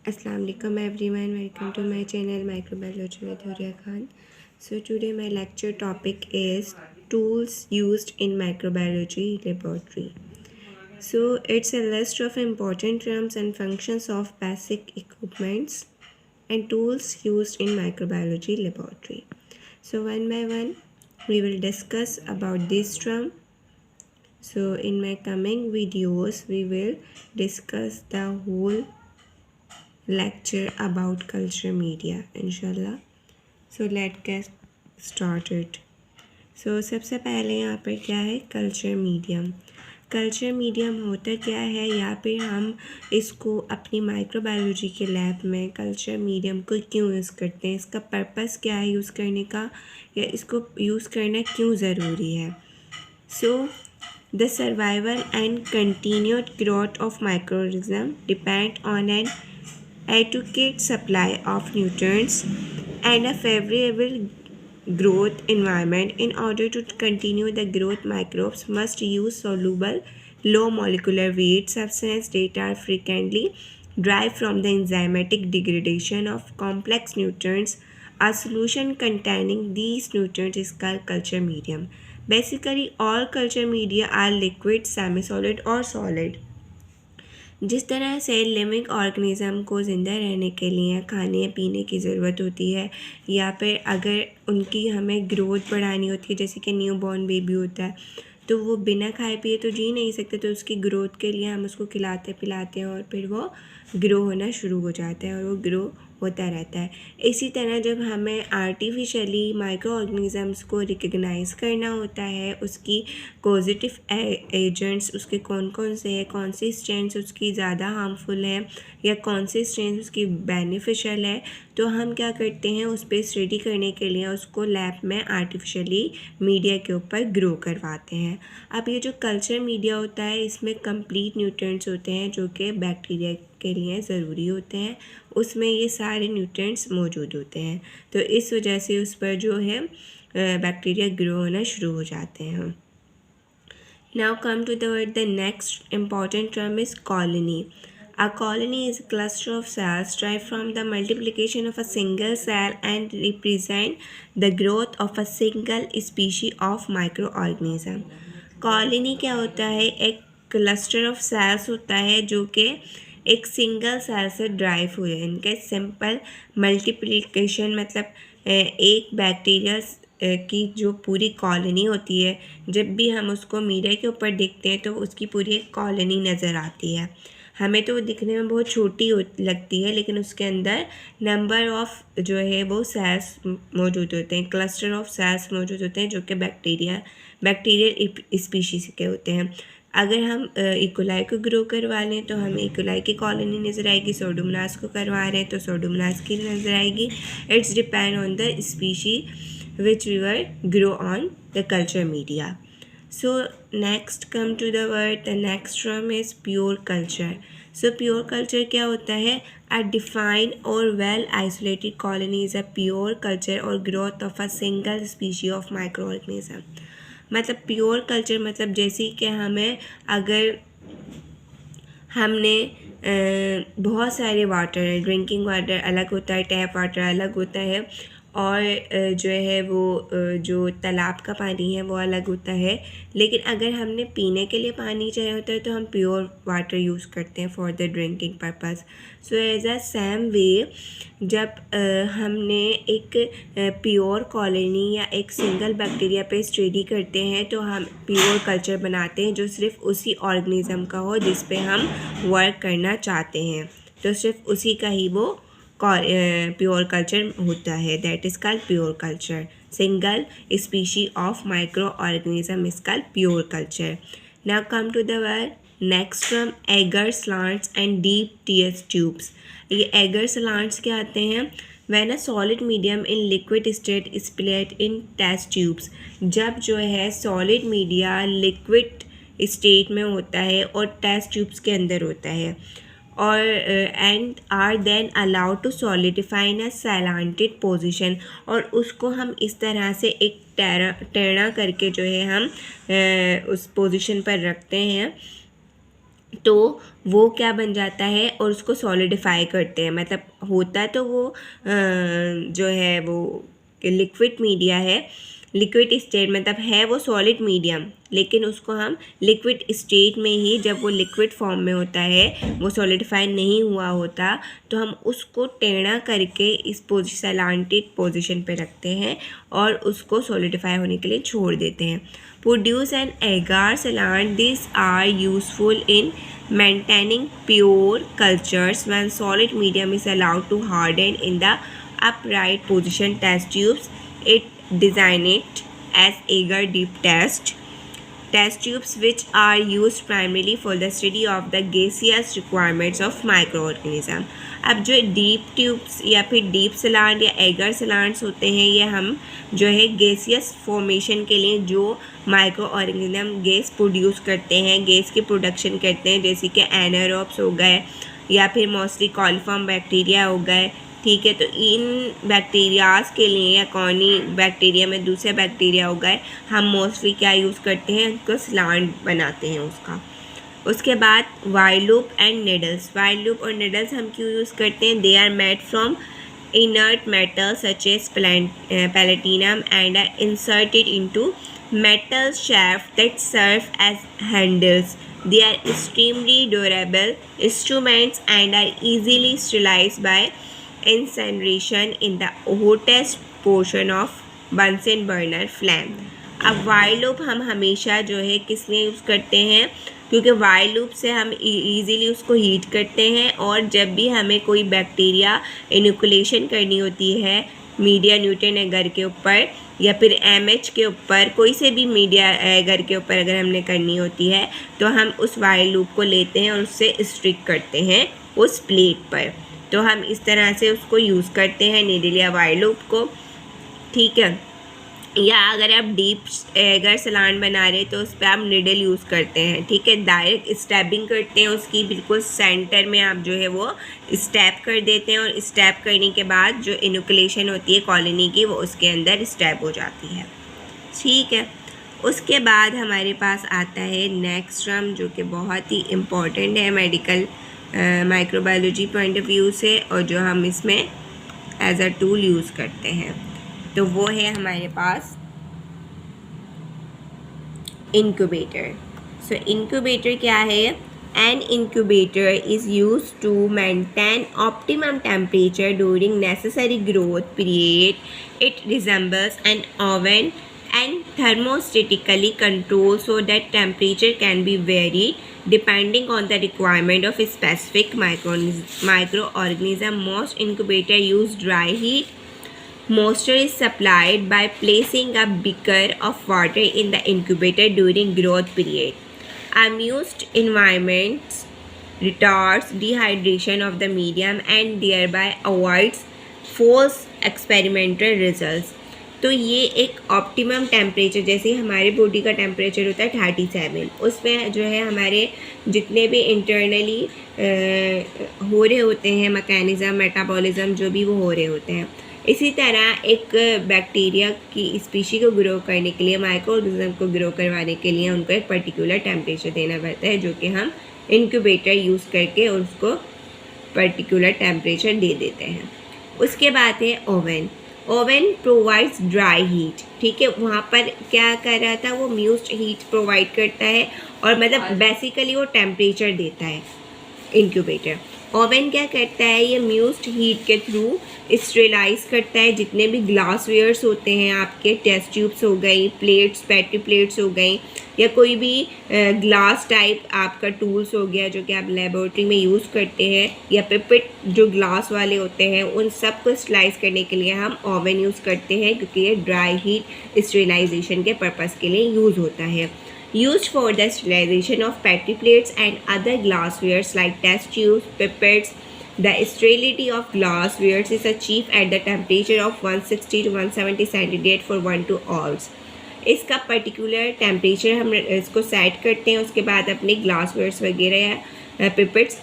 Assalamu alaikum everyone, welcome to my channel Microbiology with Huria Khan. So today my lecture topic is tools used in microbiology laboratory. So it's a list of important terms and functions of basic equipments and tools used in microbiology laboratory. So one by one we will discuss about this term. So in my coming videos we will discuss the whole lecture about culture media inshallah. So let's get started. So सबसे पहले यहाँ पर क्या है culture medium. Culture medium होता क्या है, यहाँ पे हम इसको अपनी माइक्रोबायोलॉजी के लैब में कल्चर मीडियम को क्यों यूज़ करते हैं, इसका पर्पस क्या है यूज़ करने का, या इसको यूज़ करना क्यों ज़रूरी है। So the survival and continued growth of microorganism depend on an adequate supply of nutrients and a favorable growth environment. In order to continue the growth, microbes must use soluble low molecular weight substances that are frequently derived from the enzymatic degradation of complex nutrients. A solution containing these nutrients is called culture medium. Basically all culture media are liquid, semi-solid or solid. जिस तरह से living organism को ज़िंदा रहने के लिए खाने पीने की ज़रूरत होती है, या फिर अगर उनकी हमें ग्रोथ बढ़ानी होती है, जैसे कि न्यू बॉर्न बेबी होता है तो वो बिना खाए पिए तो जी नहीं सकते, तो उसकी ग्रोथ के लिए हम उसको खिलाते पिलाते हैं और फिर वो ग्रो होना शुरू हो जाता है और वो ग्रो होता रहता है। इसी तरह जब हमें आर्टिफिशियली माइक्रो ऑर्गेनिज़म्स को रिकग्नाइज़ करना होता है, उसकी पॉजिटिव एजेंट्स उसके कौन कौन से हैं, कौन सी स्ट्रेंथ्स उसकी ज़्यादा हार्मफुल है या कौन सी स्ट्रेंथ उसकी बेनिफिशियल है, तो हम क्या करते हैं उस पर स्टडी करने के लिए उसको लैब में आर्टिफिशियली मीडिया के ऊपर ग्रो करवाते हैं। अब ये जो कल्चर मीडिया होता है इसमें कंप्लीट न्यूट्रिएंट्स होते हैं जो कि बैक्टीरिया के लिए ज़रूरी होते हैं, उसमें ये सारे न्यूट्रिएंट्स मौजूद होते हैं, तो इस वजह से उस पर जो है बैक्टीरिया ग्रो होना शुरू हो जाते हैं। Now come to the next important term is colony. A colony is a cluster of cells derived from the multiplication of a single cell and represent the growth of a single species of microorganism. Colony क्या होता है, एक cluster of sales होता है जो कि एक single cell से ड्राइव हुए हैं। इनके सिंपल मल्टीप्लिकेशन मतलब एक बैक्टीरिया की जो पूरी कॉलोनी होती है, जब भी हम उसको मीडिया के ऊपर देखते हैं तो उसकी पूरी एक कॉलोनी नज़र आती है। हमें तो वो दिखने में बहुत छोटी लगती है, लेकिन उसके अंदर नंबर ऑफ़ जो है वो सेल्स मौजूद होते हैं, क्लस्टर ऑफ सेल्स मौजूद होते हैं जो कि बैक्टीरियल स्पीशीज़ के होते हैं। अगर हम इकोलाई को ग्रो करवा लें तो हमें इकोलाई की कॉलोनी नज़र आएगी, सोडोमोनास को करवा रहे हैं तो सोडोमोनास की नज़र आएगी। It's depend on the species which we will grow on the culture media. So next come to the word, the next term is pure culture. So pure culture क्या होता है, a defined or well isolated colony is a pure culture or growth of a single species of microorganism. मतलब pure culture मतलब जैसे कि हमें अगर हमने बहुत सारे वाटर है, ड्रिंकिंग वाटर अलग होता है, टैप वाटर अलग होता है, और जो है वो जो तालाब का पानी है वो अलग होता है, लेकिन अगर हमने पीने के लिए पानी चाहिए होता है तो हम प्योर वाटर यूज़ करते हैं for the drinking purpose. So as a same way जब हमने एक प्योर कॉलोनी या एक सिंगल बैक्टीरिया पे स्टडी करते हैं तो हम प्योर कल्चर बनाते हैं जो सिर्फ उसी ऑर्गेनिज़म का हो जिस पे हम वर्क करना चाहते हैं, तो सिर्फ उसी का ही वो प्योर कल्चर होता है, that is called pure culture. Single species of micro organism is called pure culture. Now come to the word next from agar slants and deep TS tubes. ये एगर स्लांट्स क्या आते हैं, when a solid medium in liquid state is placed in test tubes. जब जो है solid media liquid state में होता है और टेस्ट ट्यूब्स के अंदर होता है, और and are then allowed to solidify in a slanted position, और उसको हम इस तरह से एक टेढ़ा करके जो है हम उस पोजीशन पर रखते हैं तो वो क्या बन जाता है और उसको सॉलिडिफाई करते हैं। मतलब होता तो वो जो है वो लिक्विड मीडिया है, लिक्विड स्टेट मतलब है वो सॉलिड मीडियम, लेकिन उसको हम लिक्विड स्टेट में ही, जब वो लिक्विड फॉर्म में होता है, वो सॉलिडिफाई नहीं हुआ होता, तो हम उसको टेढ़ा करके इस सलांटेड पोजीशन पे रखते हैं और उसको सॉलिडिफाई होने के लिए छोड़ देते हैं। Produce an agar slant, this are useful in maintaining pure cultures when solid medium is allowed to harden in the upright position. Test tubes, it designed as agar deep test tubes which are used primarily for the study of the gaseous requirements of microorganism. अब जो deep tubes या फिर deep slant या eager सलांट्स होते हैं, ये हम जो है गैसियस फॉर्मेशन के लिए जो माइक्रो ऑर्गेनिज्म गैस प्रोड्यूस करते हैं, गैस की प्रोडक्शन करते हैं, जैसे कि एनारोब्स हो गए या फिर मोस्टली कॉलिफॉर्म बैक्टीरिया हो गए, ठीक है। तो इन बैक्टीरियाज के लिए या कौनी बैक्टीरिया में दूसरे बैक्टीरिया हो गए, हम मोस्टली क्या यूज़ करते हैं, उनको स्लांट बनाते हैं उसका। उसके बाद while loop and needles. While loop और निडल्स हम क्यों यूज़ करते हैं? They are made from inert metal such as platinum and are inserted into metal shafts that serve as handles. They are extremely durable instruments and are easily sterilized by incineration in the hottest portion of Bunsen burner flame. अब while loop हम हमेशा जो है किस लिए use करते हैं? क्योंकि वाइल लूप से हम इजीली उसको हीट करते हैं, और जब भी हमें कोई बैक्टीरिया इनोकुलेशन करनी होती है मीडिया न्यूट्रन एगर के ऊपर या फिर एमएच के ऊपर, कोई से भी मीडिया एगर के ऊपर अगर हमने करनी होती है, तो हम उस वाइल लूप को लेते हैं और उससे स्ट्रिक करते हैं उस प्लेट पर। तो हम इस तरह से उसको यूज़ करते हैं नीडल या वाइल लूप को, ठीक है। या अगर आप डीप एगर सलांट बना रहे तो उस पर आप निडल यूज़ करते हैं, ठीक है। डायरेक्ट स्टैबिंग करते हैं उसकी बिल्कुल सेंटर में, आप जो है वो स्टैब कर देते हैं, और स्टैब करने के बाद जो इनोकुलेशन होती है कॉलोनी की, वो उसके अंदर स्टैब हो जाती है, ठीक है। उसके बाद हमारे पास आता है नेक्स्ट टर्म, जो कि बहुत ही इम्पॉर्टेंट है medical microbiology point of view से, और जो हम इसमें एज अ टूल यूज़ करते हैं, तो वो है हमारे पास इंक्यूबेटर। सो इंक्यूबेटर क्या है? An incubator is use to maintain optimum temperature during necessary growth period. It resembles an oven and thermostatically controlled so that temperature can be varied depending on the requirement of a specific microorganism. Most incubator use dry heat. Moisture is supplied by placing a beaker of water in the incubator during growth period. Amused environments retards dehydration of the medium and thereby avoids false experimental results. तो ये एक optimum temperature, जैसे हमारे body का temperature होता है 37, उसमें जो है हमारे जितने भी इंटरनली हो रहे होते हैं मैकेनिज़्म, मेटाबॉलिज्म जो भी वो हो रहे होते हैं, इसी तरह एक बैक्टीरिया की स्पीशी को ग्रो करने के लिए, माइक्रो ऑर्गेनिज्म को ग्रो करवाने के लिए उनको एक पर्टिकुलर टेम्परेचर देना पड़ता है, जो कि हम इंक्यूबेटर यूज़ करके उसको पर्टिकुलर टेम्परेचर दे देते हैं। उसके बाद है oven. Oven provides dry heat, ठीक है। वहाँ पर क्या कर रहा था, वो म्यूस्ड हीट प्रोवाइड करता है, और मतलब बेसिकली वो टेम्परेचर देता है इंक्यूबेटर। ओवन क्या करता है, ये म्यूस्ड हीट के थ्रू स्टेरिलाइज करता है जितने भी ग्लास वेयर्स होते हैं आपके, टेस्ट ट्यूब्स हो गई, प्लेट्स, पेटी प्लेट्स हो गई, या कोई भी ग्लास टाइप आपका टूल्स हो गया जो कि आप लेबोरेटरी में यूज़ करते हैं, या पिपेट जो ग्लास वाले होते हैं, उन सब को स्लाइस करने के लिए हम ओवन यूज़ करते हैं, क्योंकि ये ड्राई हीट स्टेरिलाइजेशन के पर्पज़ के लिए यूज़ होता है। Used for the sterilization of petri plates and other glasswares like test tubes, pipettes. The sterility of glasswares is achieved at the temperature of 160 to 170 centigrade for 1 to hours. इसका particular temperature हम इसको set करते हैं, उसके बाद अपने glasswares वगैरह या पिपेट्स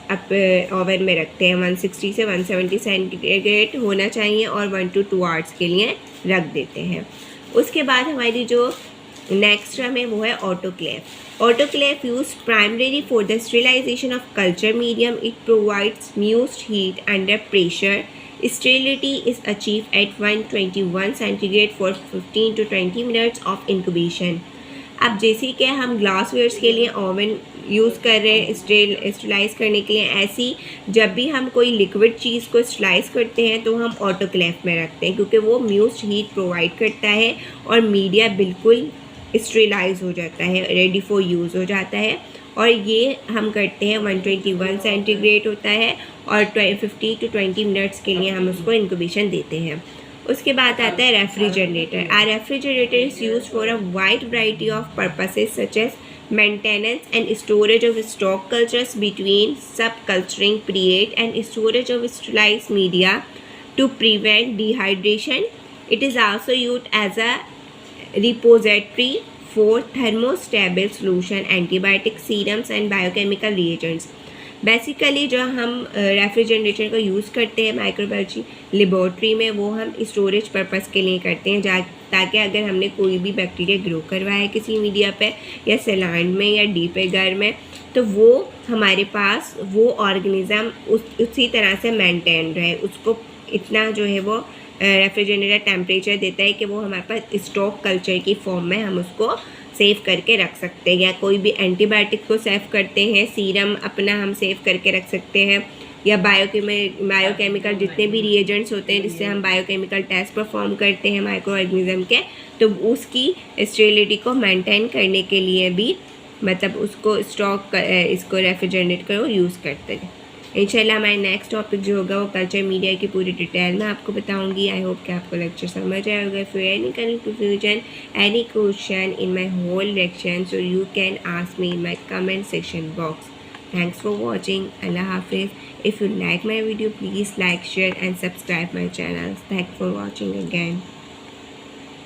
ओवन में रखते हैं। 160 से 170 सेंटीग्रेड होना चाहिए और 1 to 2 आवर्स के लिए रख देते हैं। उसके बाद हमारी जो नेक्स्ट हमें वो है autoclave. Autoclave use primary for the sterilization of culture medium. It provides moist heat under pressure. Sterility is achieve at 121 centigrade for 15 to 20 minutes of incubation. अब जैसे कि हम ग्लासवेयर्स के लिए ओवन यूज़ कर रहे हैं स्टेरिलाइज करने के लिए, ऐसी जब भी हम कोई लिक्विड चीज़ को स्टेरिलाइज करते हैं तो हम ऑटोक्लेव में रखते हैं, क्योंकि वो म्यूस्ड हीट प्रोवाइड करता है और मीडिया बिल्कुल स्टेरिलाइज हो जाता है, रेडी फॉर यूज़ हो जाता है। और ये हम करते हैं 121 सेंटीग्रेड होता है और 15 to 20 मिनट्स के लिए हम उसको इंक्यूबेशन देते हैं। उसके बाद आता है refrigerator. A refrigerator is use for a wide variety of purposes such as maintenance and storage of stock cultures between subculturing period and storage of sterilized media to prevent dehydration. It is also used as a repository for thermostable solution, antibiotic serums and biochemical reagents. Basically जो हम refrigerator को use करते हैं microbiology laboratory में, वो हम storage purpose के लिए करते हैं, ताकि अगर हमने कोई भी बैक्टीरिया ग्रो करवाया है किसी मीडिया पे या सैलाड में या डीपेगर में, तो वो हमारे पास वो ऑर्गेनिज़म उसी तरह से मेंटेन रहे। उसको इतना जो है वो रेफ्रिजरेटर टेम्परेचर देता है कि वो हमारे पास स्टॉक कल्चर की फॉर्म में हम उसको सेव करके रख सकते हैं। या कोई भी एंटीबायोटिक को सेव करते हैं, सीरम अपना हम सेव करके रख सकते हैं, या बायोकेमिकल जितने भी रिएजेंट्स होते हैं जिससे हम बायोकेमिकल टेस्ट परफॉर्म करते हैं माइक्रो ऑर्गेनिज्म के, तो उसकी स्टेरिलिटी को मेंटेन करने के लिए भी मतलब उसको स्टॉक इसको रेफ्रिजरेट को यूज़ करते हैं। इंशाल्लाह हमारे नेक्स्ट टॉपिक जो होगा वो कल्चर मीडिया की पूरी डिटेल में आपको बताऊंगी। आई होप कि आपको लेक्चर समझ आया होगा। फिर any confusion, any question in my whole lecture, so you can ask me in my comment section box. Thanks for watching. अल्लाह हाफिज़। If you like my video please like, share and subscribe my channel. Thanks for watching again.